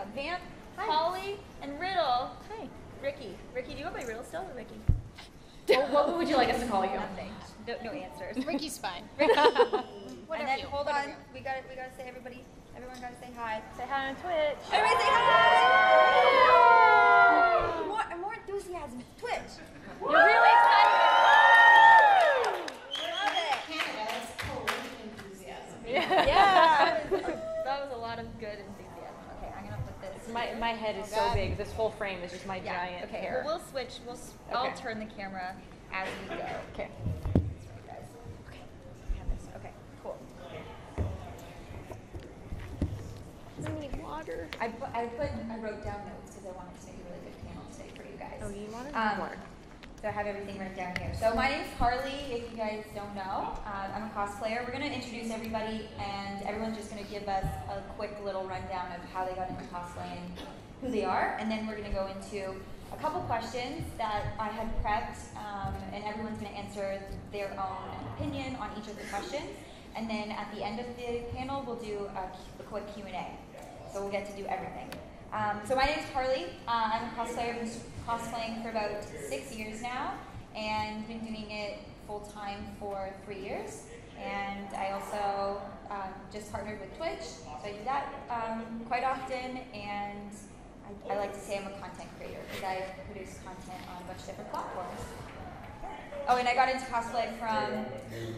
have Vamp, Karli, and Riddle. Hi. Riki. Riki, do you go by Riddle still or Riki? What would you like us to call you? Nothing. No answers. Riki's fine. Riki. Whatever. And then hold on. We gotta say everyone gotta say hi. Say hi on Twitch. Everybody say hi! More enthusiasm. It's Twitch. You're really excited. Love it. Canada's cold enthusiasm. Yeah. That was a lot of good enthusiasm. Okay, I'm gonna put this. My head is so big. This whole frame is just my giant okay, hair. well, we'll switch. I'll turn the camera as we go. Okay. That's right, guys. Okay. We have this. Okay, cool. I need water. I wrote down notes because I wanted to make a really good panel today for you guys. Oh, you wanted water? So I have everything written down here. So my name's Karli, if you guys don't know. I'm a cosplayer. We're going to introduce everybody, and everyone's just going to give us a quick little rundown of how they got into cosplay and who they are. And then we're going to go into a couple questions that I had prepped, and everyone's going to answer their own opinion on each of the questions. And then at the end of the panel, we'll do a quick Q&A. So we'll get to do everything. So my name is Karli. I'm a cosplayer. I've been cosplaying for about 6 years now, and been doing it full time for 3 years. And I also just partnered with Twitch, so I do that quite often. And I like to say I'm a content creator because I produce content on a bunch of different platforms. Oh, and I got into cosplay from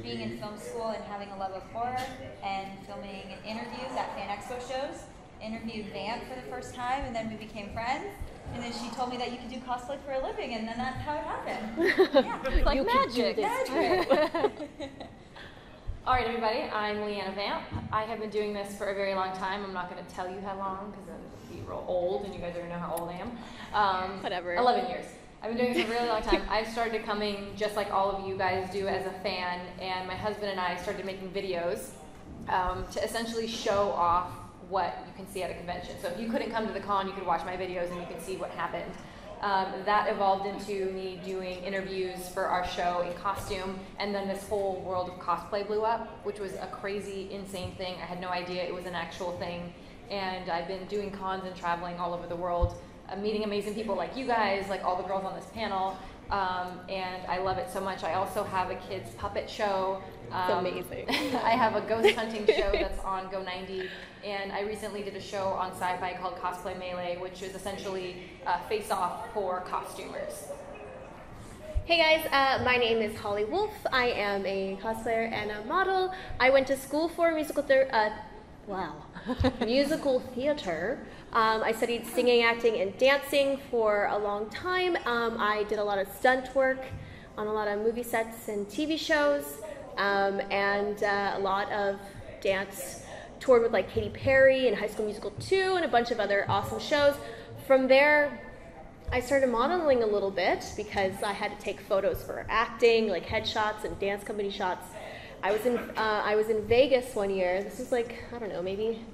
being in film school and having a love of horror and filming interviews at Fan Expo shows. Interviewed Vamp for the first time, and then we became friends. And then she told me that you could do cosplay for a living, and then that's how it happened. Yeah, it's like magic. All right, everybody. I'm LeeAnna Vamp. I have been doing this for a very long time. I'm not going to tell you how long because then it'll be real old, and you guys are going to know how old I am. Whatever. 11 years. I've been doing this for a really long time. I started coming just like all of you guys do as a fan, and my husband and I started making videos to essentially show off what you can see at a convention. So if you couldn't come to the con, you could watch my videos and you can see what happened. That evolved into me doing interviews for our show in costume, and then this whole world of cosplay blew up, which was a crazy, insane thing. I had no idea it was an actual thing, and I've been doing cons and traveling all over the world, meeting amazing people like you guys, like all the girls on this panel, and I love it so much. I also have a kids puppet show. It's amazing. I have a ghost hunting show that's on Go 90, and I recently did a show on Sci-Fi called Cosplay Melee, which is essentially face-off for costumers. Hey guys, my name is Karli Woods. I am a cosplayer and a model. I went to school for musical theater. I studied singing, acting, and dancing for a long time. I did a lot of stunt work on a lot of movie sets and TV shows, and a lot of dance. Toured with like Katy Perry and High School Musical 2 and a bunch of other awesome shows. From there, I started modeling a little bit because I had to take photos for acting, like headshots and dance company shots. I was in Vegas one year. This was like, I don't know, maybe,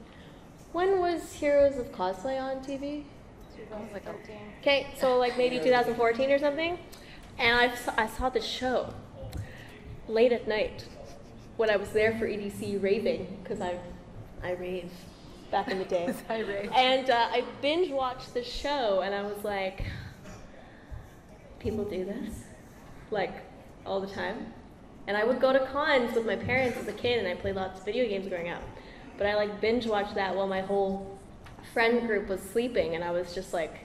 when was Heroes of Cosplay on TV? 2013. Okay, so like maybe 2014 or something. And I saw the show late at night when I was there for EDC raving, because I rave back in the day. And I binge watched the show, and I was like, people do this? Like, all the time? And I would go to cons with my parents as a kid, and I played lots of video games growing up. But I like binge watched that while my whole friend group was sleeping, and I was just like,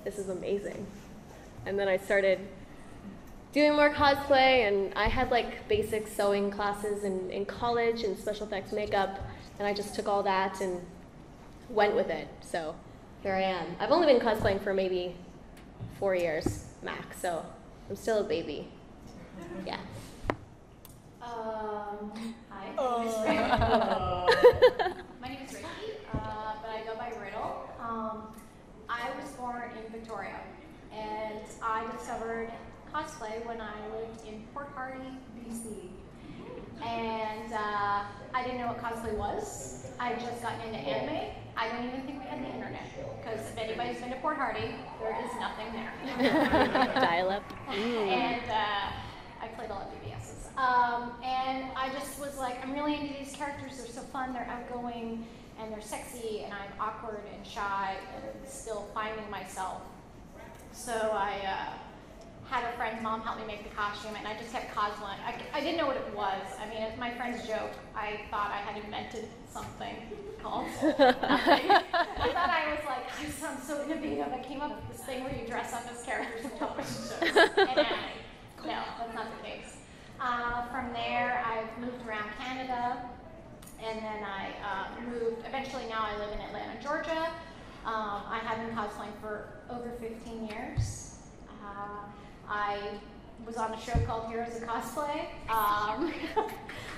this is amazing. And then I started doing more cosplay, and I had like basic sewing classes in college and special effects makeup, and I just took all that and went with it. So here I am. I've only been cosplaying for maybe 4 years max, so I'm still a baby. Yeah. Hi. My name is Riki, but I go by Riddle. I was born in Victoria, and I discovered cosplay when I lived in Port Hardy, BC. And I didn't know what cosplay was. I just got into anime. I don't even think we had the internet, because if anybody's been to Port Hardy, there is nothing there. Dial-up. And I played a lot of BBSs. And I just was like, I'm really into these characters. They're so fun. They're outgoing. and they're sexy, and I'm awkward and shy and still finding myself. So I had a friend's mom help me make the costume, and I just kept cosplaying. I didn't know what it was. I mean, it's my friend's joke. I thought I had invented something called I thought I was like, I sound so innovative. I came up with this thing where you dress up as characters from television shows and anime. No, that's not the case. From there, I've moved around Canada, and then I moved, eventually now I live in Atlanta, Georgia. I have been cosplaying for over 15 years. I was on a show called Heroes of Cosplay.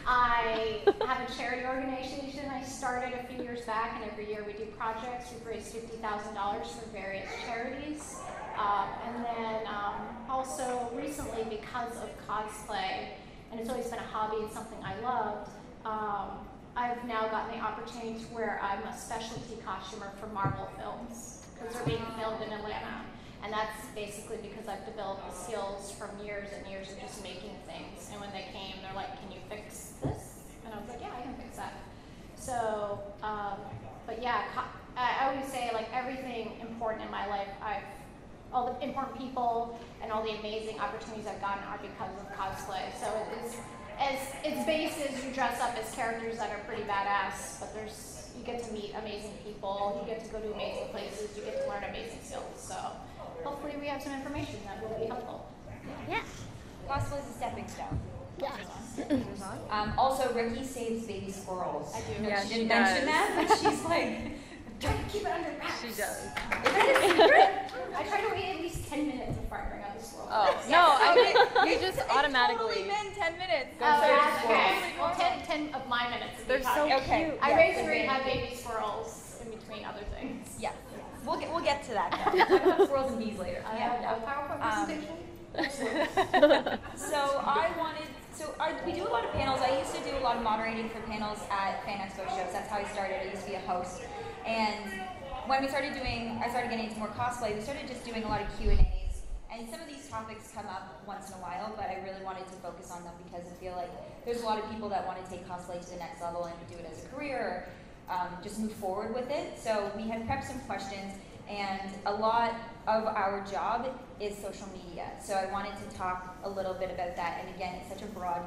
I have a charity organization I started a few years back, and every year we do projects. We've raised $50,000 for various charities. And then also recently, because of cosplay, and it's always been a hobby and something I loved, I've now gotten the opportunity to where I'm a specialty costumer for Marvel films, because they're being filmed in Atlanta. And that's basically because I've developed the skills from years and years of just making things. And when they came, they're like, can you fix this? And I was like, yeah, I can fix that. So, but yeah, I always say, like, everything important in my life, all the important people and all the amazing opportunities I've gotten are because of cosplay. So it is, as its base is, you dress up as characters that are pretty badass, but you get to meet amazing people, you get to go to amazing places, you get to learn amazing skills. So hopefully we have some information that will be helpful. Yeah. Cosplay is a stepping stone. Yeah. Also, Riki saves baby squirrels. I do. Yeah, she didn't mention that, but she's like, try to keep it under wraps. She does. is that a secret? I try to wait at least 10 minutes before I bring out the squirrel. Oh, no, I mean, you just automatically. It's totally been 10 minutes. Okay. Well, 10 of my minutes. They're so cute. Okay. I raise and breed my baby squirrels in between other things. Yeah. We'll get to that though. We'll talk about squirrels and bees later. I have a PowerPoint presentation. We do a lot of panels. I used to do a lot of moderating for panels at Fan Expo shows. That's how I started. I used to be a host. And when I started getting into more cosplay, we started just doing a lot of Q&As. And some of these topics come up once in a while, but I really wanted to focus on them because I feel like there's a lot of people that want to take cosplay to the next level and do it as a career, or just move forward with it. So we had prepped some questions, and a lot of our job is social media. So I wanted to talk a little bit about that. And again, it's such a broad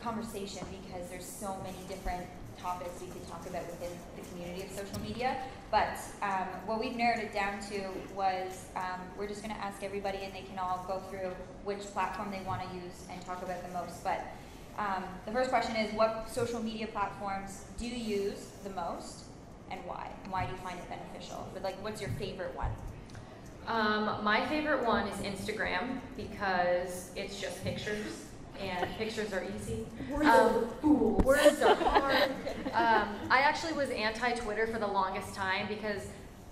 conversation because there's so many different topics we could talk about within the community of social media. But what we've narrowed it down to was we're just going to ask everybody, and they can all go through which platform they want to use and talk about the most. But the first question is, what social media platforms do you use the most, and why? And why do you find it beneficial? But like, what's your favorite one? My favorite one is Instagram because it's just pictures, and pictures are easy. Words are hard. I actually was anti-Twitter for the longest time because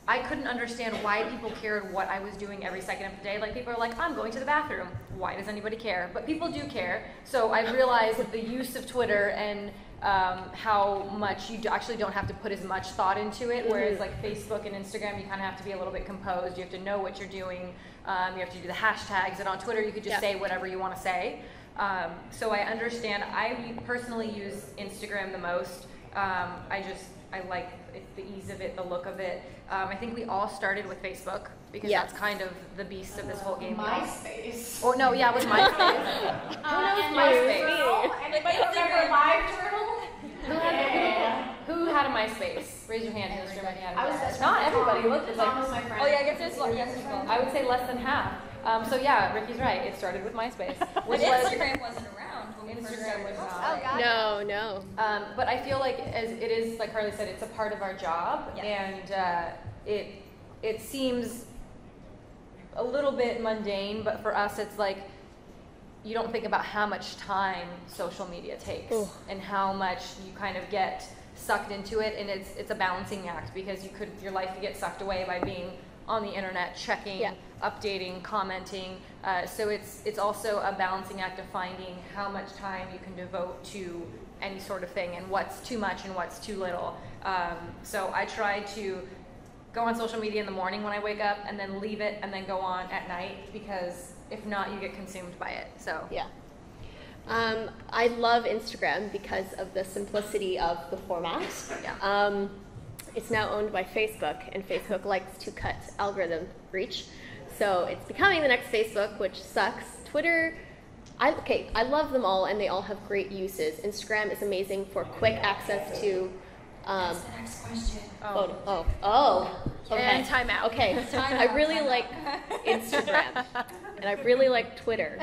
I couldn't understand why people cared what I was doing every second of the day. Like, people are like, I'm going to the bathroom. Why does anybody care? But people do care. So I realized that the use of Twitter and how much you actually don't have to put as much thought into it, whereas like Facebook and Instagram, you kind of have to be a little bit composed. You have to know what you're doing. You have to do the hashtags. And on Twitter, you could just say whatever you want to say. So I understand. I personally use Instagram the most. I like the ease of it, the look of it. I think we all started with Facebook because that's kind of the beast of this whole game. MySpace. Or no, yeah, it was MySpace. And MySpace. Anybody remember LiveJournal? Who had a MySpace? Raise your hand in this room. I was not everybody. Look, it's Tom was like, my friend. Oh yeah, I guess there's a lot of young people. I would say less than half. So yeah, Ricky's right. It started with MySpace, which But was Instagram wasn't around when we first Instagram started. was not. Oh, God. No. But I feel like, as it is, like Karli said, it's a part of our job, and it seems a little bit mundane, but for us, it's like you don't think about how much time social media takes and how much you kind of get sucked into it, and it's a balancing act because your life could get sucked away by being on the internet, checking, updating, commenting. So it's also a balancing act of finding how much time you can devote to any sort of thing and what's too much and what's too little. So I try to go on social media in the morning when I wake up and then leave it and then go on at night, because if not, you get consumed by it. So I love Instagram because of the simplicity of the format. it's now owned by Facebook, and Facebook likes to cut algorithm reach. So it's becoming the next Facebook, which sucks. Twitter, I love them all, and they all have great uses. Instagram is amazing for quick access to. That's the next question. Okay. And time out. Okay, so I really like Instagram, and I really like Twitter.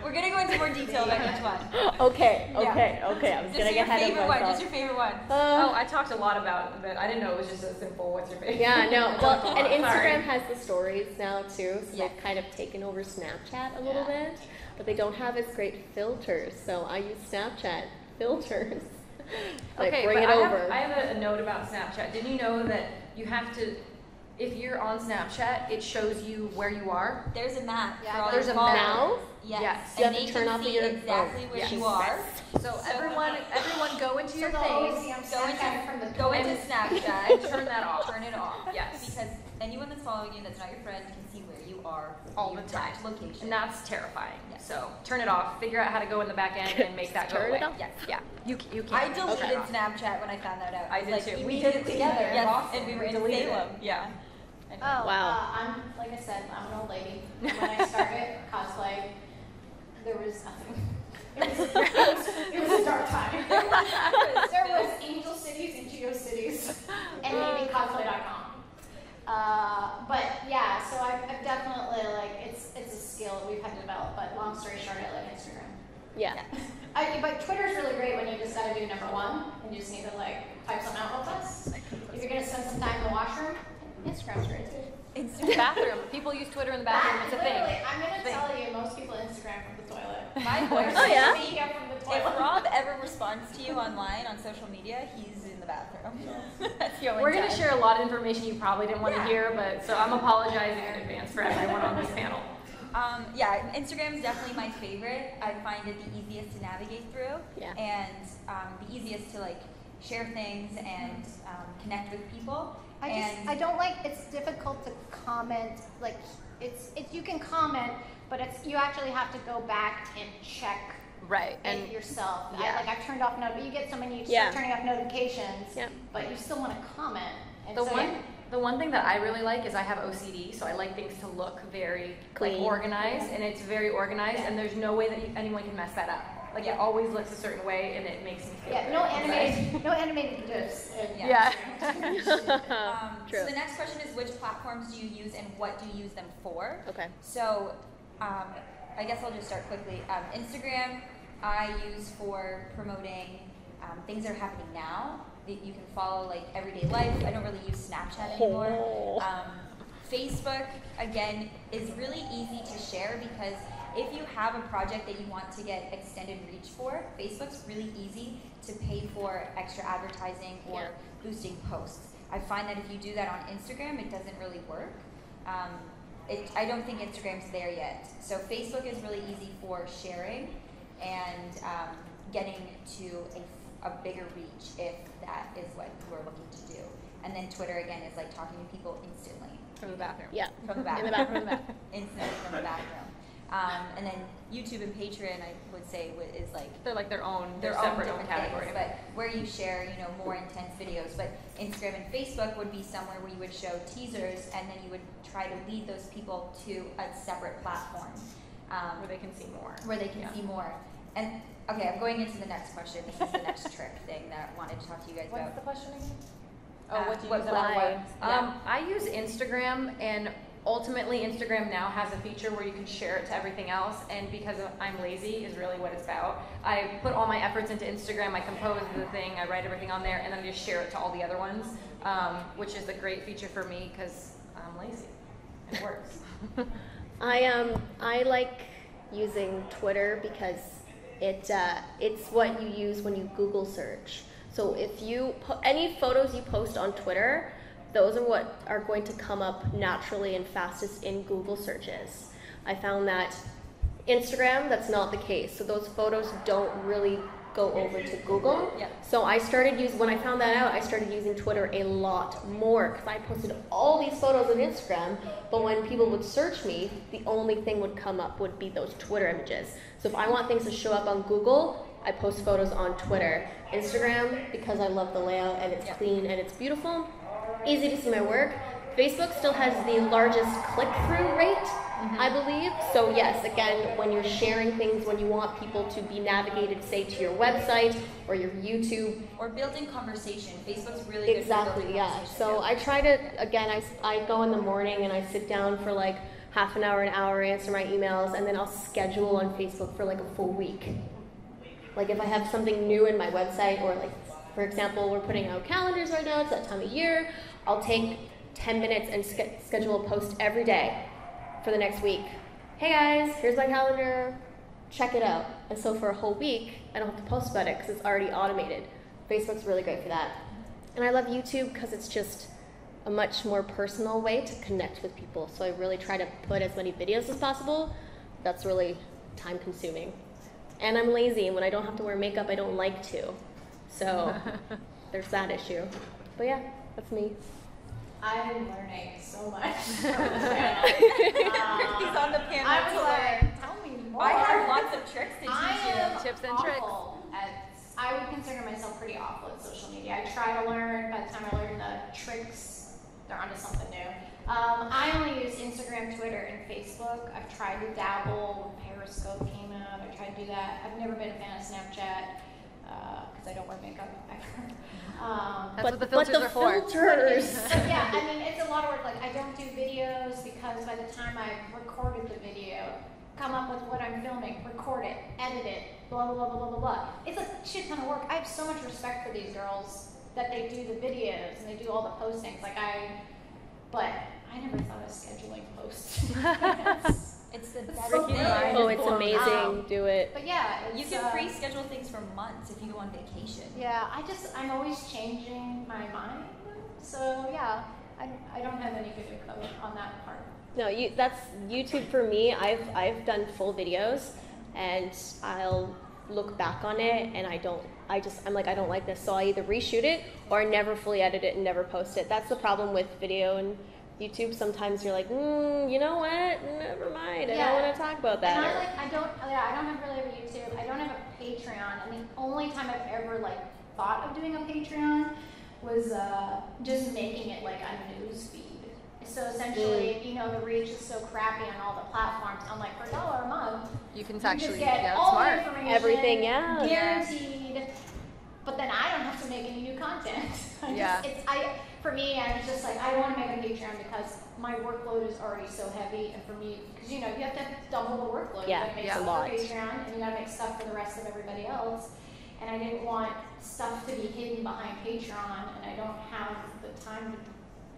We're gonna go into more detail about each one. Okay. I was getting ahead of myself. Just your favorite one. I talked a lot about it, but I didn't know it was just so simple. What's your favorite? Yeah, no. Well, and Instagram Sorry. has the stories now too, so they've kind of taken over Snapchat a little bit, but they don't have as great filters. So I use Snapchat filters. Okay, bring but it over. I have a note about Snapchat. Did you know that you have to, if you're on Snapchat, it shows you where you are? There's a map. Yeah, for all there's your a map. followers. Yes. Yes. You And have to they turn can off see your exactly phone. where Yes. you are. So everyone go into your thing. Go into Snapchat. And turn that off. Turn it off. Yes. Because anyone that's following you that's not your friend can see where you are All the time. location. And that's terrifying. Yes. So turn it off. Figure out how to go in the back end and make that go Turn away. it off? Yes. Yeah. You can't. I deleted turn it off. Snapchat when I found that out. I did Like, too. you We need did it together. Yes, Boston. and we were in deleted Salem. it. Yeah. Oh, Wow. I'm, like I said, I'm an old lady. When I started cosplay, there was nothing. It was a dark time. There was Angel Cities and GeoCities and maybe cosplay.com. But yeah, so I've definitely, like, it's a skill that we've had to develop, but long story short, I like Instagram. Yeah. But Twitter's really great when you just gotta do number one, and you just need to, like, type something out real fast. If you're gonna spend some time in the washroom, Instagram's great too. Instagram. Bathroom. People use Twitter in the bathroom. It's a thing. Literally, I'm gonna tell you, most people Instagram from the toilet. My boyfriend. Oh, yeah? Speak up from the If toilet. Rob ever responds to you online on social media, he's in the bathroom. That's the only We're going to time. share a lot of information you probably didn't want to hear, but so I'm apologizing in advance for everyone on this panel. Yeah, Instagram is definitely my favorite. I find it the easiest to navigate through, and the easiest to like share things and connect with people. I don't like, it's difficult to comment, like, it's you can comment, but you actually have to go back and check Right. it yourself. yeah. I've turned off you get so many, you start turning off notifications, but you still want to comment. And The one thing that I really like is I have OCD, so I like things to look very Clean. like organized, and it's very organized, and there's no way that anyone can mess that up. Like it always looks a certain way, and it makes me feel good. no animated GIFs. Yeah. So the next question is, which platforms do you use and what do you use them for? Okay. So I guess I'll just start quickly. Instagram I use for promoting things that are happening now. You can follow like everyday life. I don't really use Snapchat anymore. Facebook, again, is really easy to share because if you have a project that you want to get extended reach for, Facebook's really easy to pay for extra advertising or boosting posts. I find that if you do that on Instagram, it doesn't really work. I don't think Instagram's there yet. So Facebook is really easy for sharing and getting to a bigger reach if that is what you are looking to do. And then Twitter, again, is like talking to people instantly. From the bathroom. Yeah. From the bathroom. In the bathroom. Instantly from the bathroom. And then YouTube and Patreon, I would say, is like They're like their own separate different category. things, but where you share, more intense videos. But Instagram and Facebook would be somewhere where you would show teasers, and then you would try to lead those people to a separate platform where they can see more. See more. And okay, I'm going into the next question. This is the next trick thing that I wanted to talk to you guys about. What's the question again? What do you use what? on what? I use Instagram, and ultimately Instagram now has a feature where you can share it to everything else, and because I'm lazy is really what it's about. I put all my efforts into Instagram, I compose the thing, I write everything on there, and then I just share it to all the other ones, which is a great feature for me because I'm lazy. It works. I like using Twitter because it's what you use when you Google search. So if you any photos you post on Twitter, those are what are going to come up naturally and fastest in Google searches. I found that Instagram, that's not the case. So those photos don't really go over to Google. Yeah. So when I found that out, I started using Twitter a lot more because I posted all these photos on Instagram, but when people would search me, the only thing would come up would be those Twitter images. So if I want things to show up on Google, I post photos on Twitter. Instagram, because I love the layout and it's clean and it's beautiful, easy to see my work. Facebook still has the largest click-through rate, I believe. So yes, again, when you're sharing things, when you want people to be navigated, say, to your website or your YouTube. Or building conversation. Facebook's really good for building conversation. So I try to, again, I go in the morning and I sit down for like half an hour, answer my emails, and then I'll schedule on Facebook for like a full week. Like if I have something new in my website, or like, for example, we're putting out calendars right now, it's that time of year, I'll take 10 minutes and schedule a post every day for the next week. Hey guys, here's my calendar, check it out. And so for a whole week, I don't have to post about it because it's already automated. Facebook's really great for that. And I love YouTube because it's just a much more personal way to connect with people. So I really try to put as many videos as possible. That's really time consuming. And I'm lazy, and when I don't have to wear makeup, I don't like to. So there's that issue. But yeah, that's me. I'm learning so much from this panel. He's on the panel. I was like, tell me more. I have lots of tricks to teach you. Tips and tricks. I would consider myself pretty awful at social media. I try to learn. By the time I learn the tricks, they're onto something new. I only use Instagram, Twitter, and Facebook. I've tried to dabble when Periscope came out. I tried to do that. I've never been a fan of Snapchat because I don't wear makeup ever. That's what the filters are for. But yeah, I mean, it's a lot of work. Like, I don't do videos because by the time I've recorded the video, come up with what I'm filming, record it, edit it, blah, blah, blah, blah, blah, blah. It's a shit ton of work. I have so much respect for these girls that they do the videos and they do all the postings. But I never thought of scheduling posts. It's the best so thing. Oh, it's amazing. Do it. But yeah, you can pre-schedule things for months if you go on vacation. Yeah, I'm always changing my mind. So yeah, I don't have any good info on that part. No, that's YouTube for me. I've done full videos, and I'll look back on it, and I'm like, I don't like this, so I either reshoot it or I never fully edit it and never post it. That's the problem with video and YouTube. Sometimes you're like, you know what? Never mind. I don't want to talk about that. And I don't have really a YouTube. I don't have a Patreon. And the only time I've ever thought of doing a Patreon was just making it like a news feed. So essentially, the reach is so crappy on all the platforms. I'm like, for $1 a month, you can just get all the information, everything, guaranteed. But then I don't have to make any new content. For me, I'm just like, I want to make a Patreon because my workload is already so heavy, and for me, because you have to double the workload. You gotta make stuff for Patreon, and you gotta make stuff for the rest of everybody else. And I didn't want stuff to be hidden behind Patreon, and I don't have the time to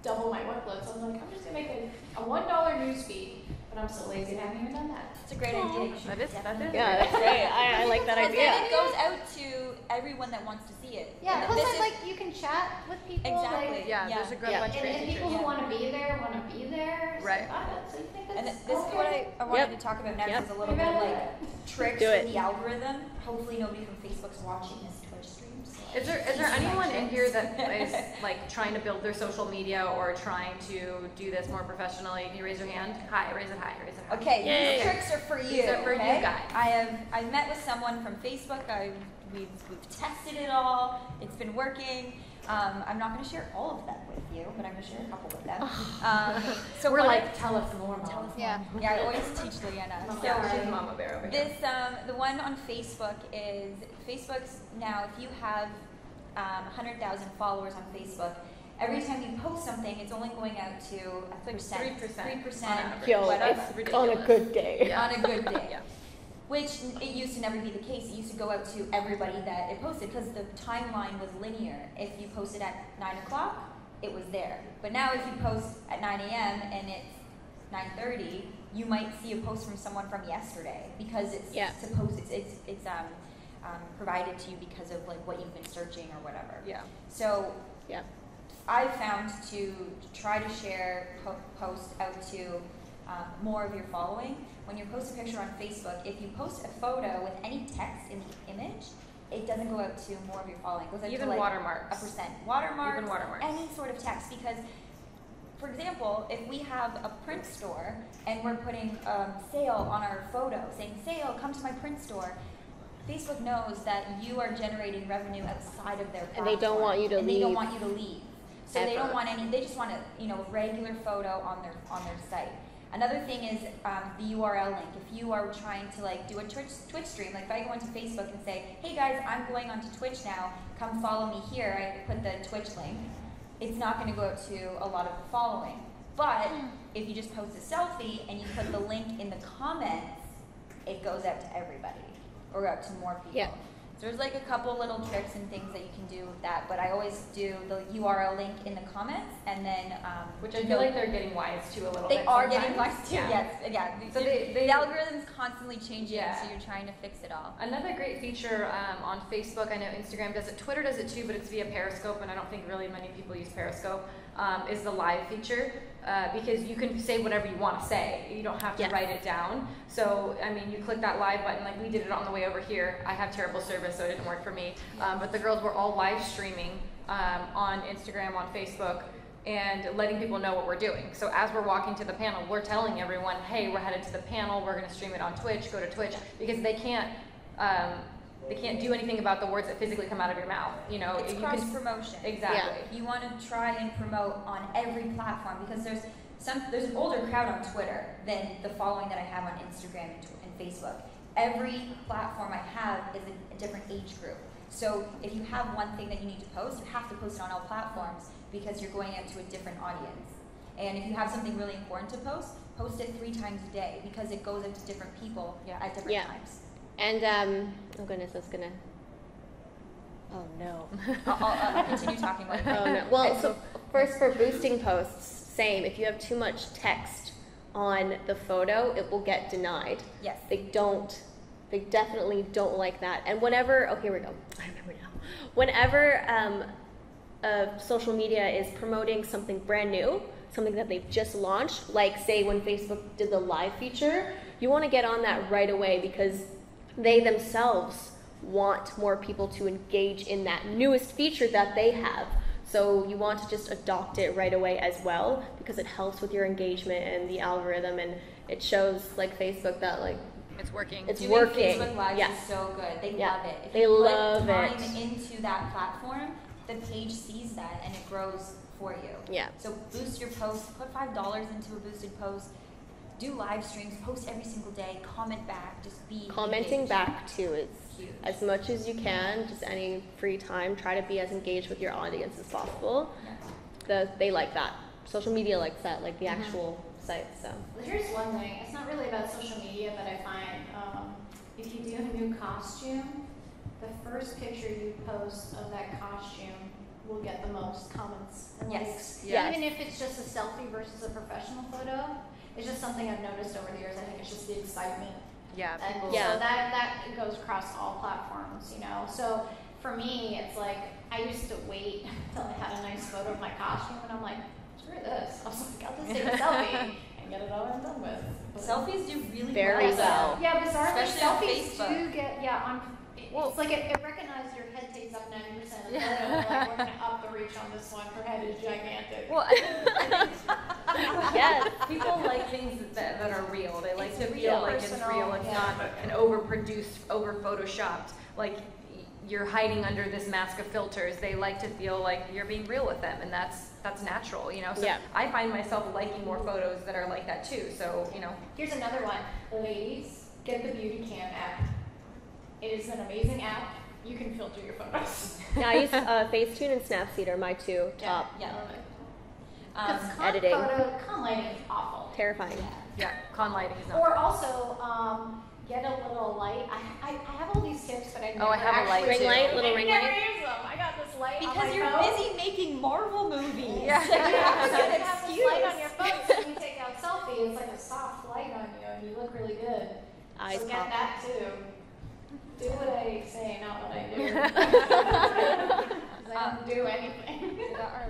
double my workload. So I'm like, I'm just gonna make a $1 news feed, but I'm so lazy, I haven't even done that. It's a great idea. That is. Yeah, that's great. I like that idea. And it goes out to everyone that wants to see it. Yeah, plus you can chat with people. Exactly. There's a great bunch of and people who want to be there want to be there. Right. So you think and that's this is what I wanted to talk about next, is a little bit of tricks for the algorithm. Hopefully nobody from Facebook's watching this Twitch stream. So is there anyone in here that is trying to build their social media or trying to do this more professionally? Can you raise your hand? Hi, raise it high, raise it high. Okay, these tricks are for you. These are for you guys. I've met with someone from Facebook. We've tested it all. It's been working. I'm not going to share all of them with you, but I'm going to share a couple with them. So we're tell us more, Mom. Tell us more. Yeah, I always teach LeeAnna. She's Mama Bear over here. The one on Facebook is, Facebook's now, if you have 100,000 followers on Facebook, every time you post something, it's only going out to 3%. 3%. Yo, it's on a good day. Yeah. On a good day. Which it used to never be the case. It used to go out to everybody that it posted because the timeline was linear. If you posted at 9 o'clock, it was there. But now if you post at 9 a.m. and it's 9:30, you might see a post from someone from yesterday because it's supposed it's provided to you because of what you've been searching or whatever. Yeah. So I found to try to share posts out to more of your following. When you post a picture on Facebook, if you post a photo with any text in the image, it doesn't go out to more of your following. It goes out even to watermarks. 1%. Watermarks. Even watermarks. Any sort of text. Because, for example, if we have a print store and we're putting sale on our photo, saying, sale, come to my print store, Facebook knows that you are generating revenue outside of their platform. And they don't want you to leave. They don't want you to leave. So Ever. they don't want any, they just want a, a regular photo on their site. Another thing is the URL link. If you are trying to like do a Twitch stream, like if I go onto Facebook and say, hey guys, I'm going onto Twitch now, come follow me here, I put the Twitch link, it's not going to go to a lot of the following. But if you just post a selfie and you put the link in the comments, it goes out to everybody or out to more people. Yeah. So there's like a couple little tricks and things that you can do with that, but I always do the URL link in the comments and then which I feel like they're getting wise to a little they bit. are sometimes. getting wise too. Yeah. Yes, So the algorithm's constantly changing, Yeah. so you're trying to fix it all. Another great feature on Facebook, I know Instagram does it, Twitter does it too, but it's via Periscope, and I don't think really many people use Periscope, is the live feature, because you can say whatever you want to say. You don't have to write it down. So, I mean, you click that live button, like we did it on the way over here. I have terrible service, so it didn't work for me. But the girls were all live streaming on Instagram, on Facebook, and letting people know what we're doing. So as we're walking to the panel, we're telling everyone, hey, we're headed to the panel, we're going to stream it on Twitch, go to Twitch, because they can't do anything about the words that physically come out of your mouth. It's cross-promotion. Exactly. You want to try and promote on every platform, because there's an older crowd on Twitter than the following that I have on Instagram and Facebook. Every platform I have is a different age group. So if you have one thing that you need to post, you have to post it on all platforms because you're going out to a different audience. And if you have something really important to post it 3 times a day because it goes out to different people at different times. And, oh goodness, that's gonna, oh no. I'll continue talking about it. Oh no. Well, so first for boosting posts, same. If you have too much text on the photo, it will get denied. Yes. They definitely don't like that. And whenever, oh, here we go. I remember now. Whenever social media is promoting something brand new, something that they've just launched, like say when Facebook did the live feature, you want to get on that right away because they themselves want more people to engage in that newest feature that they have. So you want to just adopt it right away as well because it helps with your engagement and the algorithm, and it shows like Facebook that like it's working. It's Doing working. Facebook Live yes. is so good. They love it. If they you put love time it. into that platform, the page sees that and it grows for you. Yeah. So boost your post. Put $5 into a boosted post. Do live streams. Post every single day. Comment back. Just be commenting engaged. back too is Huge. as much as you can. Just any free time, try to be as engaged with your audience as possible. Yeah. They like that. Social media likes that, like the actual site. So. Well, here's one thing. It's not really about social media, but I find if you do a new costume, the first picture you post of that costume will get the most comments and likes. Yes. Even if it's just a selfie versus a professional photo, it's just something I've noticed over the years. I think it's just the excitement. Yeah. And People, so that goes across all platforms, So for me, it's like I used to wait until I had a nice photo of my costume, and I'm like, screw this. I was like, I'll just take a selfie and get it all done with. But Selfies do really Very well. Yeah, bizarrely, Especially on selfies Facebook. do get, it's like it recognizes your head takes up 90% of the photo. Like, we're going to up the reach on this one. Her head is gigantic. well, I think Yes. people like things that are real. They like to real, feel like it's personal, real. It's not an overproduced, over-photoshopped, like you're hiding under this mask of filters. They like to feel like you're being real with them, and that's natural, So I find myself liking more photos that are like that too. So, Here's another one. Ladies, get the Beauty Cam app. It is an amazing app. You can filter your photos. Yeah, I use Facetune and Snapseed are my two top. Yeah, love it. Because editing. con lighting is awful. Terrifying. yeah, con lighting is not. Or also, get a little light. I have all these tips, but I never I have a light actually too. Ring light, little ring never light. use them. I got this light on Because my you're phone. busy making Marvel movies. Yeah. So you have to That's an have this light on your phone, so when you take out selfie, it's like a soft light on you, and you look really good. Eyes so pop. get that too. Do what I say, not what I do. 'Cause I don't do anything.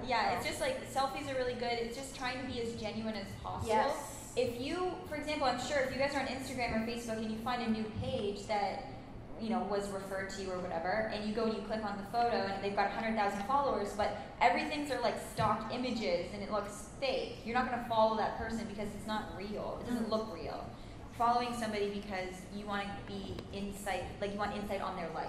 Yeah, it's just like selfies are really good. It's just trying to be as genuine as possible. Yes. If you, for example, I'm sure if you guys are on Instagram or Facebook and you find a new page that was referred to you or whatever, and you go and you click on the photo and they've got 100,000 followers, but everything's are like stock images and it looks fake. You're not going to follow that person because it's not real. It doesn't look real. following somebody because you want to be insight, like you want insight on their life.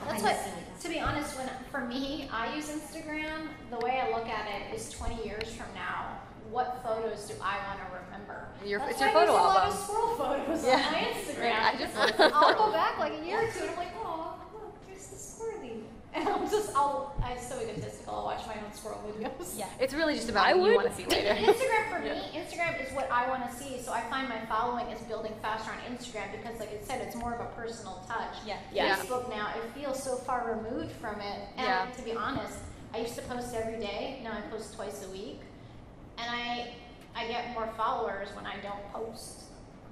That's what, to be honest, for me, I use Instagram. The way I look at it is 20 years from now, what photos do I want to remember? It's your photo album. I use a lot of squirrel photos on my Instagram. I'll go back like a year or two and I'm like, oh, look, there's the squirrely. And I'm so egotistical. I'll watch my own squirrel videos. Yeah, it's really just about what you want to see later. Instagram for me, Instagram is what I want to see. So I find my following is building faster on Instagram because, like I said, it's more of a personal touch. Facebook now, it feels so far removed from it. And to be honest, I used to post every day. Now I post twice a week. And I get more followers when I don't post.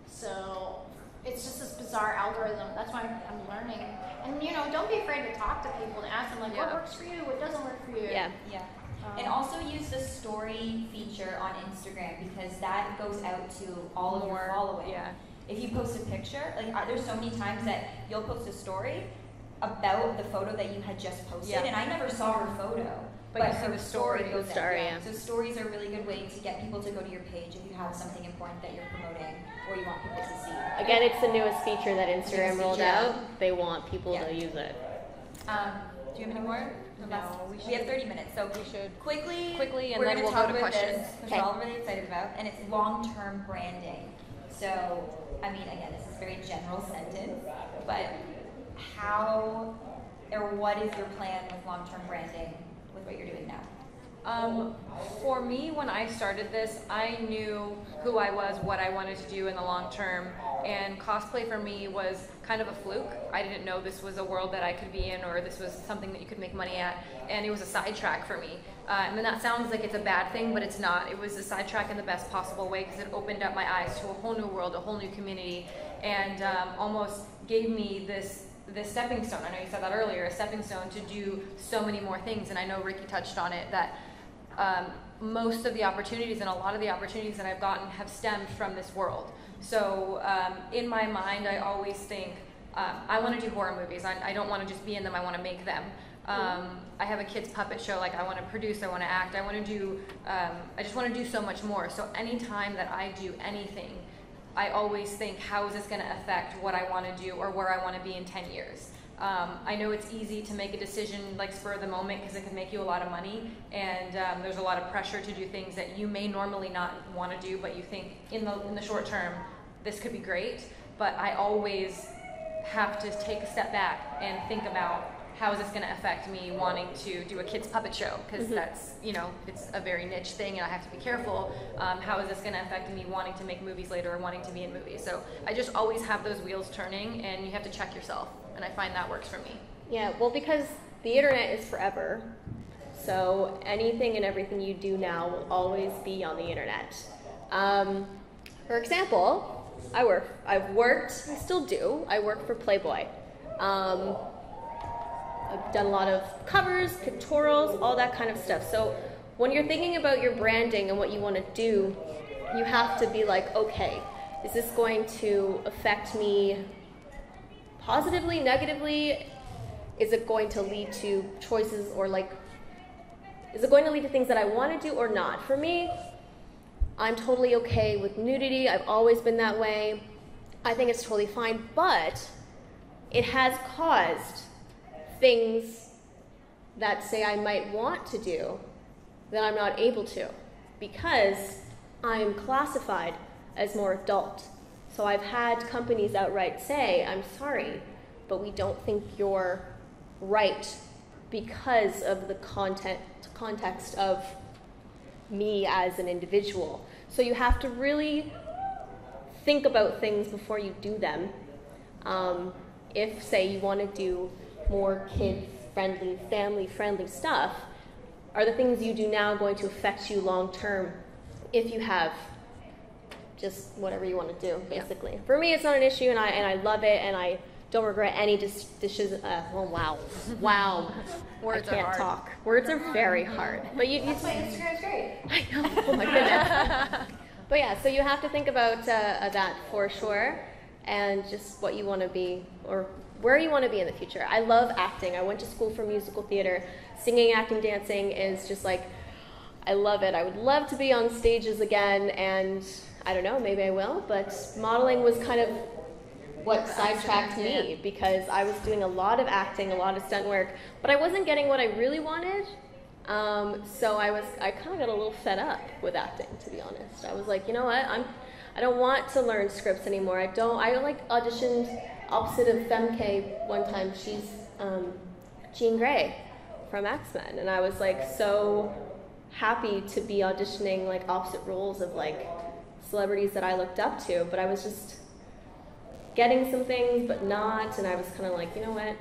So it's just this bizarre algorithm. That's why I'm learning. And don't be afraid to talk to people and ask them like, what works for you, what doesn't work for you. And also use the story feature on Instagram because that goes out to all of your following. If you post a picture, like there's so many times that you'll post a story about the photo that you had just posted, and I never saw her photo. But you see the story goes out. So stories are a really good way to get people to go to your page if you have something important that you're promoting or you want people to see. Again, it's the newest feature that Instagram rolled out. They want people to use it. Do you have any more? No, we have 30 minutes, so we should quickly, and we're then going to we'll talk go to about questions. this, which we're all really excited about, and it's long-term branding. So, I mean, again, this is a very general sentence, but how or what is your plan with long-term branding with what you're doing now? For me, when I started this, I knew who I was, what I wanted to do in the long term, and cosplay for me was kind of a fluke. I didn't know this was a world that I could be in or this was something that you could make money at, and it was a sidetrack for me. I mean, that sounds like it's a bad thing, but it's not. It was a sidetrack in the best possible way because it opened up my eyes to a whole new world, a whole new community, and almost gave me this stepping stone. I know you said that earlier, a stepping stone to do so many more things, and I know Riki touched on it, that most of the opportunities and a lot of the opportunities that I've gotten have stemmed from this world. So in my mind, I always think, I want to do horror movies. I don't want to just be in them, I want to make them. I have a kids puppet show, like I want to produce, I want to act, I want to do, I just want to do so much more. So anytime that I do anything, I always think, how is this going to affect what I want to do or where I want to be in 10 years? I know it's easy to make a decision like spur of the moment because it can make you a lot of money, and there's a lot of pressure to do things that you may normally not want to do, but you think in the short term, this could be great. But I always have to take a step back and think about, how is this going to affect me wanting to do a kids puppet show? Because that's, it's a very niche thing and I have to be careful. How is this going to affect me wanting to make movies later or wanting to be in movies? So I just always have those wheels turning, and you have to check yourself. And I find that works for me. Yeah, well, because the internet is forever. So anything and everything you do now will always be on the internet. For example, I still do. I work for Playboy. I've done a lot of covers, pictorials, all that kind of stuff. So when you're thinking about your branding and what you want to do, you have to be like, okay, is this going to affect me positively, negatively? Is it going to lead to choices or is it going to lead to things that I want to do or not? For me, I'm totally okay with nudity. I've always been that way. I think it's totally fine, but it has caused things that say I might want to do that I'm not able to because I'm classified as more adult. So I've had companies outright say, I'm sorry, but we don't think you're right because of the context of me as an individual. So you have to really think about things before you do them. If, say, you want to do more kid-friendly, family-friendly stuff, are the things you do now going to affect you long-term if you have just whatever you want to do, basically? Yeah. For me, it's not an issue, and I love it, and I don't regret any decisions. Oh, wow. Wow. Words I can't are hard. talk. Words are very hard. But That's why Instagram's great. I know. Oh, my goodness. But yeah, so you have to think about that for sure, and just what you want to be, or where you want to be in the future. I love acting. I went to school for musical theater. Singing, acting, dancing is just I love it. I would love to be on stages again, and I don't know, maybe I will, but modeling was kind of what sidetracked me, because I was doing a lot of acting, a lot of stunt work, but I wasn't getting what I really wanted. So I kind of got a little fed up with acting, to be honest. I was like, you know what, I don't want to learn scripts anymore. I like auditioned opposite of Femke one time. She's Jean Grey from X-Men, and I was like so happy to be auditioning like opposite roles of like celebrities that I looked up to, but I was just getting some things but not, and I was kind of like, you know what,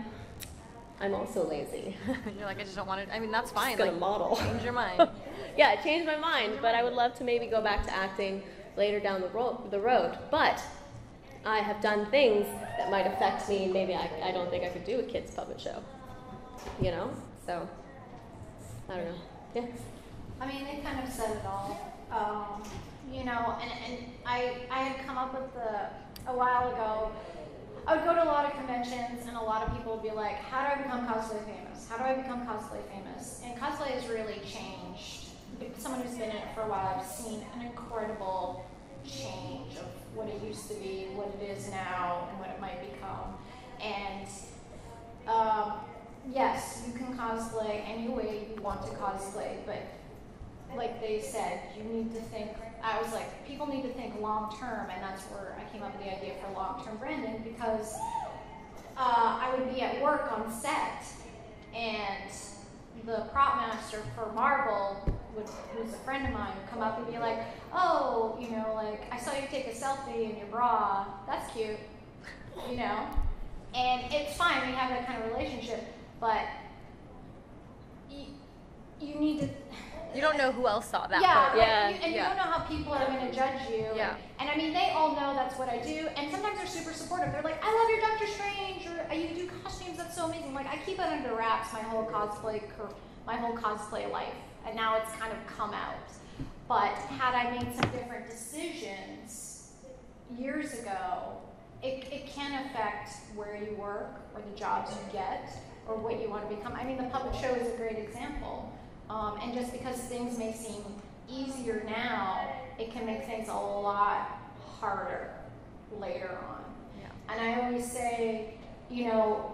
I'm also lazy. You're like, I just don't want to, I mean, that's fine. I'm just gonna model. Change your mind. Yeah, it changed my mind, but I would love to maybe go back to acting later down the road. But I have done things that might affect me. Maybe I don't think I could do a kids puppet show, you know? So, I don't know. Yeah. I mean, they kind of said it all. You know, and I had come up with a while ago, I would go to a lot of conventions and a lot of people would be like, how do I become cosplay famous? How do I become cosplay famous? And cosplay has really changed. Someone who's been in it for a while, I've seen an incredible change of what it used to be, what it is now, and what it might become. And yes, you can cosplay any way you want to cosplay, but like they said, you need to think, I was like, people need to think long term, and that's where I came up with the idea for long-term branding, because I would be at work on set, and the prop master for Marvel, who's a friend of mine, would come up and be like, oh, you know, like, I saw you take a selfie in your bra, that's cute, you know? And it's fine, we have that kind of relationship, but you need to... You don't know who else saw that. Yeah, part. You don't know how people are going to judge you. Yeah. And I mean, they all know that's what I do, and sometimes they're super supportive. They're like, I love your Doctor Strange, or you do costumes, that's so amazing. Like, I keep it under wraps my whole cosplay life, and now it's kind of come out. But had I made some different decisions years ago, it can affect where you work, or the jobs you get, or what you want to become. I mean, the puppet show is a great example. And just because things may seem easier now, it can make things a lot harder later on. Yeah. And I always say, you know,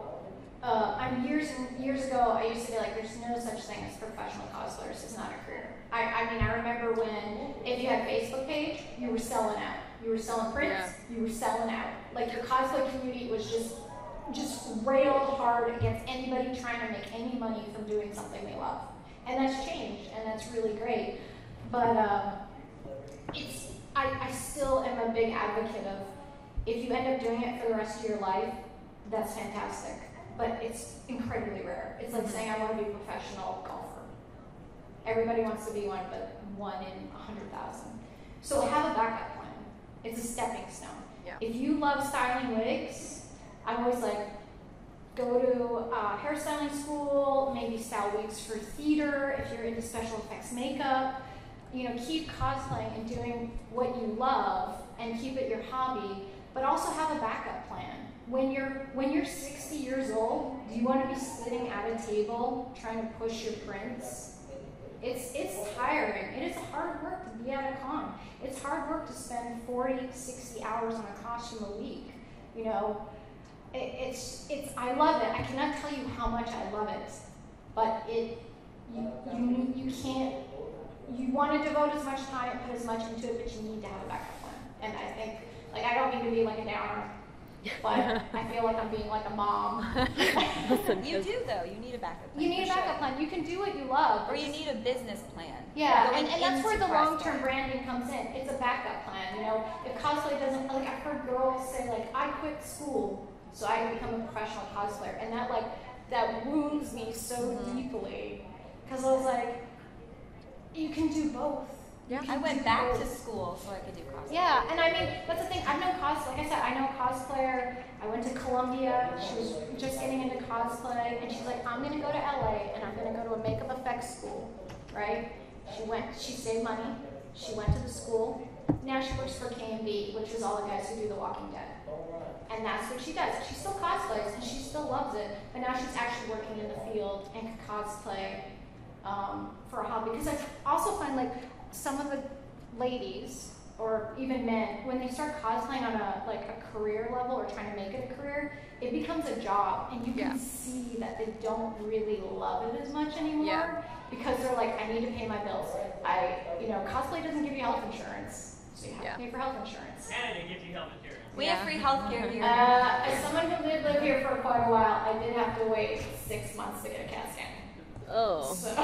years ago, I used to be like, there's no such thing as professional cosplayers. It's not a career. I mean, I remember when, if you had a Facebook page, you were selling out. You were selling prints, you were selling out. Like, your cosplay community was just railed hard against anybody trying to make any money from doing something they love. And that's changed, and that's really great. But I still am a big advocate of, if you end up doing it for the rest of your life, that's fantastic. But it's incredibly rare. It's like saying I want to be a professional golfer. Everybody wants to be one, but 1 in 100,000. So have a backup plan. It's a stepping stone. Yeah. If you love styling wigs, I'm always like, go to hairstyling school, maybe style wigs for theater if you're into special effects makeup. You know, keep cosplaying and doing what you love and keep it your hobby, but also have a backup plan. When you're 60 years old, do you want to be sitting at a table trying to push your prints? It's tiring. It is hard work to be at a con. It's hard work to spend 40, 60 hours on a costume a week. You know, I love it. I cannot tell you how much I love it, but you can't. You want to devote as much time, put as much into it, but you need to have a backup plan. And I think, like, I don't mean to be like a downer, but I feel like I'm being like a mom. You do, though. You need a backup plan. You need a backup plan. You can do what you love. Or you need a business plan. Yeah, and that's where the long-term branding comes in. It's a backup plan, you know. If cosplay doesn't, like, I've heard girls say, like, I quit school so I can become a professional cosplayer. And that wounds me so deeply. Because I was like, you can do both. Yeah, I went back to school so I could do cosplay. Yeah, and I mean, that's the thing. I've known like I said, I know a cosplayer. I went to Columbia. She was just getting into cosplay, and she's like, I'm going to go to LA, and I'm going to go to a makeup effects school, right? She saved money. She went to the school. Now she works for KMB, which is all the guys who do The Walking Dead. And that's what she does. She still cosplays, and she still loves it, but now she's actually working in the field and can cosplay for a hobby. Because I also find, like, some of the ladies, or even men, when they start cosplaying on a career level or trying to make it a career, it becomes a job, and you can see that they don't really love it as much anymore because they're like, I need to pay my bills. Cosplay doesn't give you health insurance, so you have to pay for health insurance. Canada gives you health insurance. We have free healthcare here. As someone who did live here for quite a while, I did have to wait 6 months to get a CAT scan. Oh. So,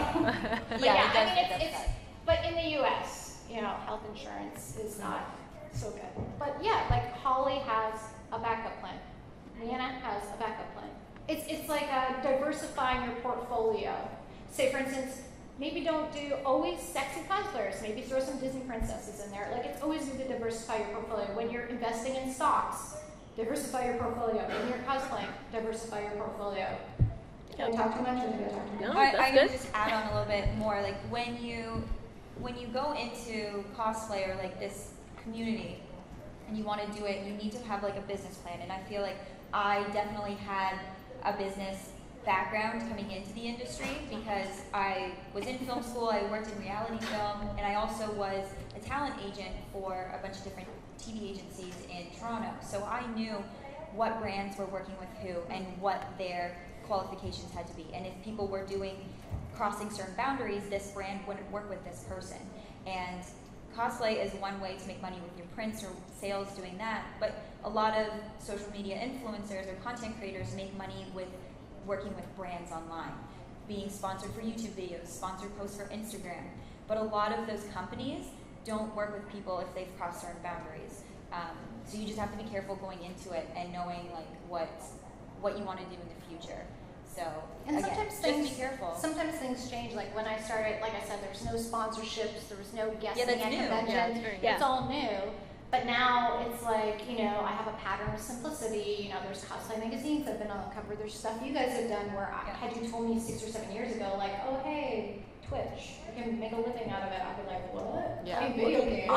but in the U.S., health insurance is not so good. But yeah, like Holly has a backup plan. LeeAnna has a backup plan. It's like diversifying your portfolio. Say, for instance, maybe don't do always sexy cosplayers. Maybe throw some Disney princesses in there. Like, it's always good to diversify your portfolio. When you're investing in stocks, diversify your portfolio. When you're cosplaying, diversify your portfolio. Did I talk too much or did I talk too much? No, I can just add on a little bit more. Like, when you go into cosplay or like this community and you want to do it, you need to have like a business plan. And I feel like I definitely had a business background coming into the industry because I was in film school, I worked in reality film, and I also was a talent agent for a bunch of different TV agencies in Toronto. So I knew what brands were working with who and what their qualifications had to be. And if people were crossing certain boundaries, this brand wouldn't work with this person. And cosplay is one way to make money with your prints or sales doing that, but a lot of social media influencers or content creators make money with working with brands online, being sponsored for YouTube videos, sponsored posts for Instagram. But a lot of those companies don't work with people if they've crossed certain boundaries. So you just have to be careful going into it and knowing like what you want to do in the future. So and again, sometimes just be careful. Sometimes things change. Like when I started, like I said, there's no sponsorships, there was no guesting that's at new. conventions. Yeah. It's all new. But now it's like, I have a pattern of simplicity. There's cosplay magazines that have been on the cover. There's stuff you guys have done where had you told me 6 or 7 years ago, like, oh, hey, Twitch, you can make a living out of it, I'd be like, what? Yeah. Play video games.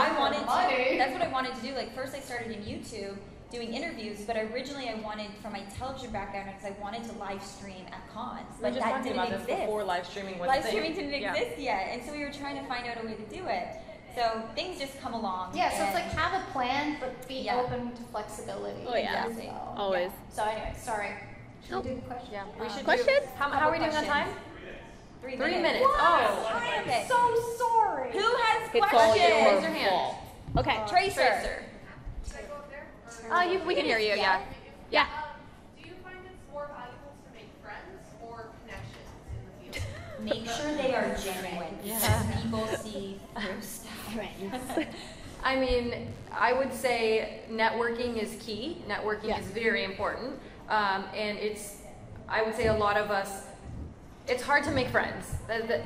That's what I wanted to do. Like, first I started in YouTube doing interviews, but originally I wanted, from my television background, because I wanted to live stream at cons. But that didn't exist. Before live streaming was live streaming didn't exist yet, and so we were trying to find out a way to do it. So things just come along. Yeah, so it's like have a plan, but be open to flexibility. Oh yeah, always. So anyway, sorry. Should we do the question? Yeah, we should questions? How are we doing on time? 3 3 minutes. minutes. Oh, I am okay. so sorry. Who has It's all questions? your Raise your hand. Okay. Tracer. Should I go up there? We can hear you. Yeah. Yeah. Do you find it's more valuable to make friends or connections in the field? Make sure they are genuine. Yeah. People see through stuff. I mean, I would say networking is key. Networking is very important. And I would say a lot of us, it's hard to make friends.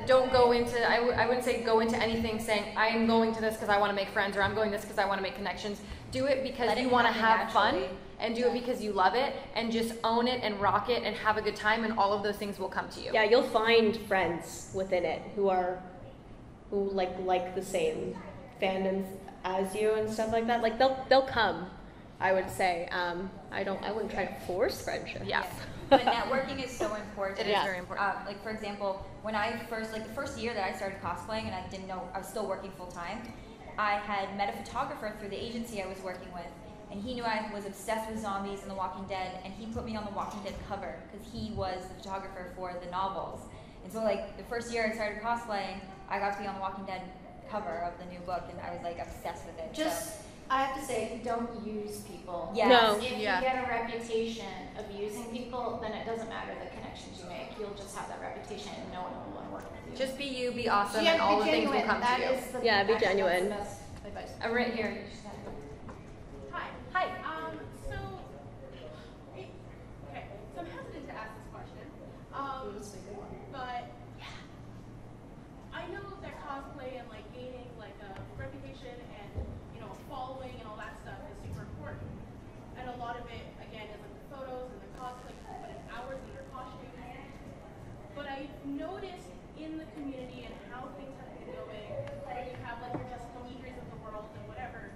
Don't go into, I wouldn't say go into anything saying, I'm going to this because I want to make friends, or I'm going to this because I want to make connections. Do it because you want to have fun, and do it because you love it, and just own it and rock it and have a good time, and all of those things will come to you. Yeah, you'll find friends within it who like the same fandoms as you and stuff like that. Like they'll come. I would say. I wouldn't try to force friendship. Yeah. But networking is so important. It is very important. Like for example, when I first, the first year that I started cosplaying and I didn't know, I was still working full time, I had met a photographer through the agency I was working with, and he knew I was obsessed with zombies and The Walking Dead, and he put me on The Walking Dead cover because he was the photographer for the novels. And so like the first year I started cosplaying, I got to be on The Walking Dead cover of the new book, and I was like obsessed with it. I have to say, don't use people. Yes. No. If you get a reputation of using people, then it doesn't matter the connections you make. You'll just have that reputation, and no one will want to work with you. Just be you, be awesome, So you and have to all be the things will genuine. come to you. Yeah, be actually, genuine. That's the best advice. Right here. Hi. Hi. So, okay, so I'm hesitant to ask this question, but I know that cosplay and like gaining like a reputation and a following and all that stuff is super important, and a lot of it again is like the photos and the cosplay, but in hours in your costumes. But I've noticed in the community and how things have been going, when you have like your Jessica Leaguers of the world and whatever,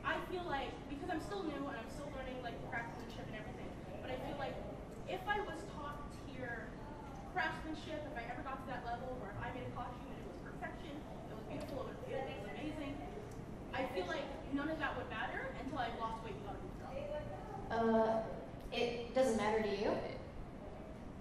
I feel like, because I'm still new and I'm still learning like craftsmanship and everything, but I feel like if I was taught tier craftsmanship, if I ever got to that level where if I made a costume and it was perfection, it was beautiful, it was amazing, it doesn't matter to you?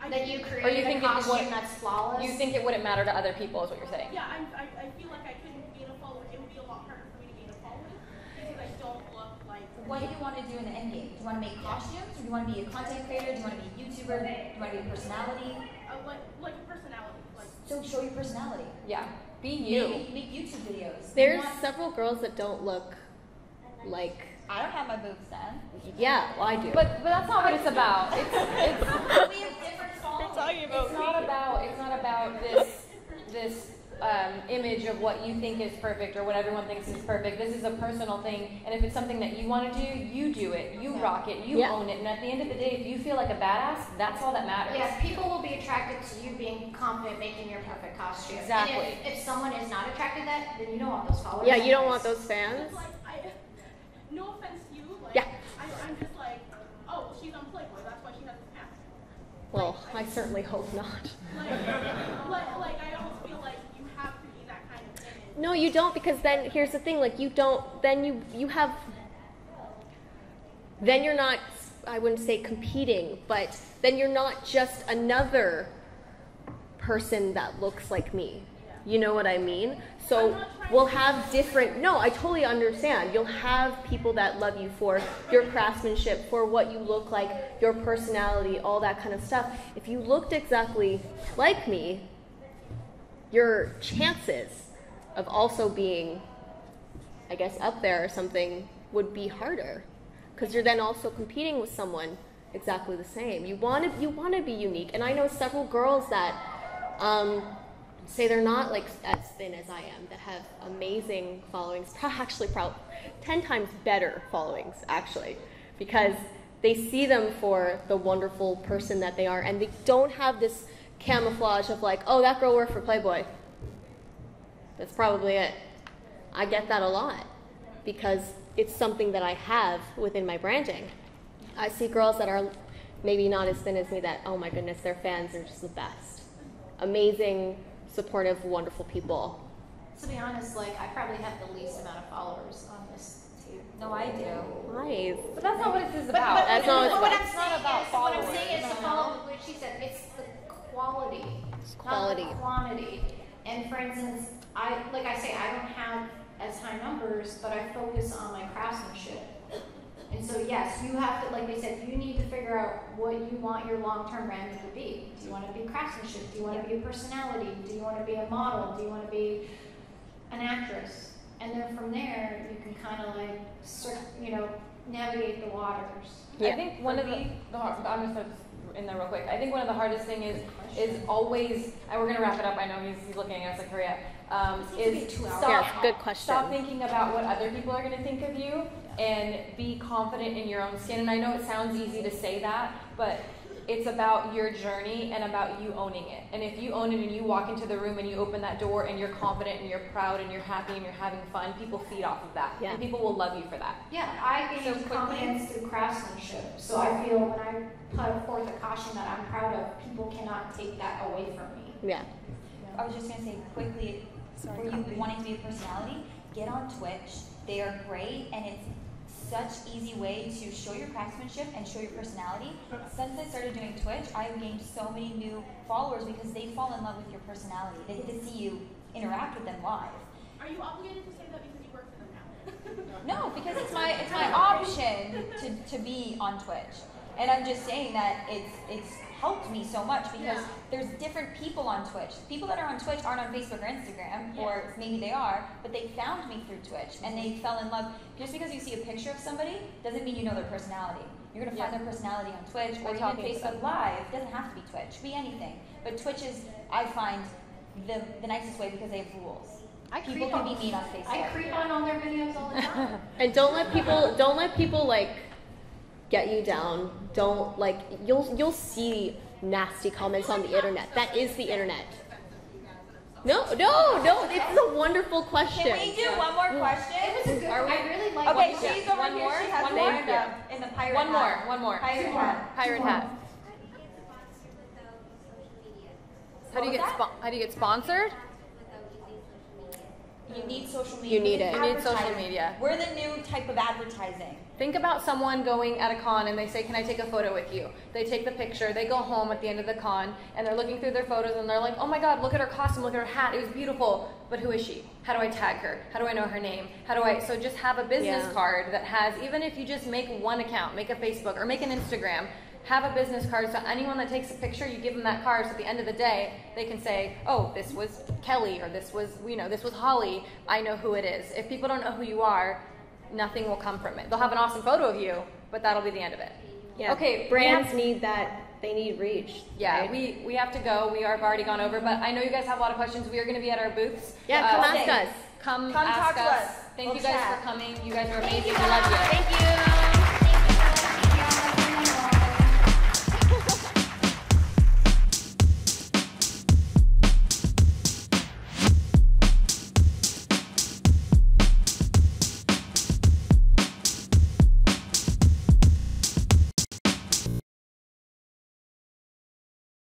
I That you think- Or you created think a it costume would- that's flawless? You think it wouldn't matter to other people is what you're saying? Yeah, I feel like I couldn't gain a following. It would be a lot harder for me to gain a following because I don't look like. What do you want to do in the end game? Do you want to make costumes? Or do you want to be a content creator? Do you want to be a YouTuber? Do you want to be a personality? Like a personality. Like So show your personality. Yeah. Be you. Make YouTube videos. There's You want- several girls that don't look like. I don't have my boobs done. Yeah, well, I do. But that's not what it's about. It's We have different followers. it's not about this image of what you think is perfect or what everyone thinks is perfect. This is a personal thing, and if it's something that you want to do, you do it. You rock it. You own it. And at the end of the day, if you feel like a badass, that's all that matters. Yes, people will be attracted to you being confident making your perfect costume. Exactly. And if someone is not attracted to that, then you don't want those followers. Yeah, you don't want those fans. it's like no offense to you. Like, Yeah. I'm just like, oh, well, she's on Playboy. That's why she has this pants. Well, I certainly hope not. Like I almost feel like you have to be that kind of image. No, you don't, because then here's the thing, like you don't, then you have, then you're not, I wouldn't say competing, but then you're not just another person that looks like me. You know what I mean? So we'll have different, no, I totally understand. You'll have people that love you for your craftsmanship, for what you look like, your personality, all that kind of stuff. If you looked exactly like me, your chances of also being, I guess, up there or something would be harder, because you're then also competing with someone exactly the same. You want to be unique, and I know several girls that say they're not like as thin as I am, that have amazing followings, actually probably 10 times better followings actually, because they see them for the wonderful person that they are, and they don't have this camouflage of like, oh, that girl worked for Playboy. That's probably it. I get that a lot because it's something that I have within my branding. I see girls that are maybe not as thin as me that, oh my goodness, their fans are just the best. Amazing, supportive, wonderful people. To be honest, like I probably have the least amount of followers on this too. No, I do. Nice. But that's not what this is about. That's not what it's What I'm about. saying is, what I'm saying is the follow, what she said, it's the quality, Quality. not the quantity. And for instance, I don't have as high numbers, but I focus on my craftsmanship. And so yes, you have to, like they said, you need to figure out what you want your long-term branding to be. Do you want to be craftsmanship? Do you want to be a personality? Do you want to be a model? Do you want to be an actress? And then from there, you can kind of like, navigate the waters. Yeah. I think one of the I'm just in there real quick. I think one of the hardest thing is always, and we're gonna wrap it up. I know he's looking at us like hurry up. Is stop, good question. Stop thinking about what other people are gonna think of you, and be confident in your own skin. And I know it sounds easy to say that, but it's about your journey and about you owning it. And if you own it and you walk into the room and you open that door and you're confident and you're proud and you're happy and you're having fun, people feed off of that. Yeah. And people will love you for that. Yeah, I gained confidence through craftsmanship. So I feel when I put forth a costume that I'm proud of, people cannot take that away from me. Yeah. I was just going to say quickly, for you wanting to be a personality, get on Twitch. They are great, and it's such easy way to show your craftsmanship and show your personality. Since I started doing Twitch, I've gained so many new followers because they fall in love with your personality. They get to see you interact with them live. Are you obligated to say that because you work for them now? No, because it's my option to be on Twitch. And I'm just saying that it's helped me so much because there's different people on Twitch. People that are on Twitch aren't on Facebook or Instagram, or maybe they are, but they found me through Twitch and they fell in love. Just because you see a picture of somebody doesn't mean you know their personality. You're gonna find their personality on Twitch or even Facebook Live. It doesn't have to be Twitch, it could be anything. But Twitch is, I find, the nicest way because they have rules. People can be mean on Facebook. I creep on all their videos all the time. And don't let people like get you down. Don't like, you'll see nasty comments on the internet. That is the internet. No, this is a wonderful question. Can we do one more question? It was a good, I really like Okay, what she's over one here. more? She has One one more? in the pirate One hat. more. Pirate hat. Pirate hat. How do you get sponsored? You need social media. You need it. You need social media. We're the new type of advertising. Think about someone going at a con and they say, can I take a photo with you? They take the picture, they go home at the end of the con, and they're looking through their photos and they're like, oh my god, look at her costume, look at her hat, it was beautiful. But who is she? How do I tag her? How do I know her name? So just have a business card that has, even if you just make one account, make a Facebook or make an Instagram, have a business card so anyone that takes a picture, you give them that card so at the end of the day, they can say, oh, this was Kelly or this was, this was Holly. I know who it is. If people don't know who you are, nothing will come from it. They'll have an awesome photo of you, but that'll be the end of it. Yeah. Okay. Brands need that. They need reach. Yeah, right? we have to go. We have already gone over, but I know you guys have a lot of questions. We are going to be at our booths. Yeah, come ask us. Come talk ask to us. us. Thank We'll you guys chat. for coming. You guys are amazing. We love you. Thank you.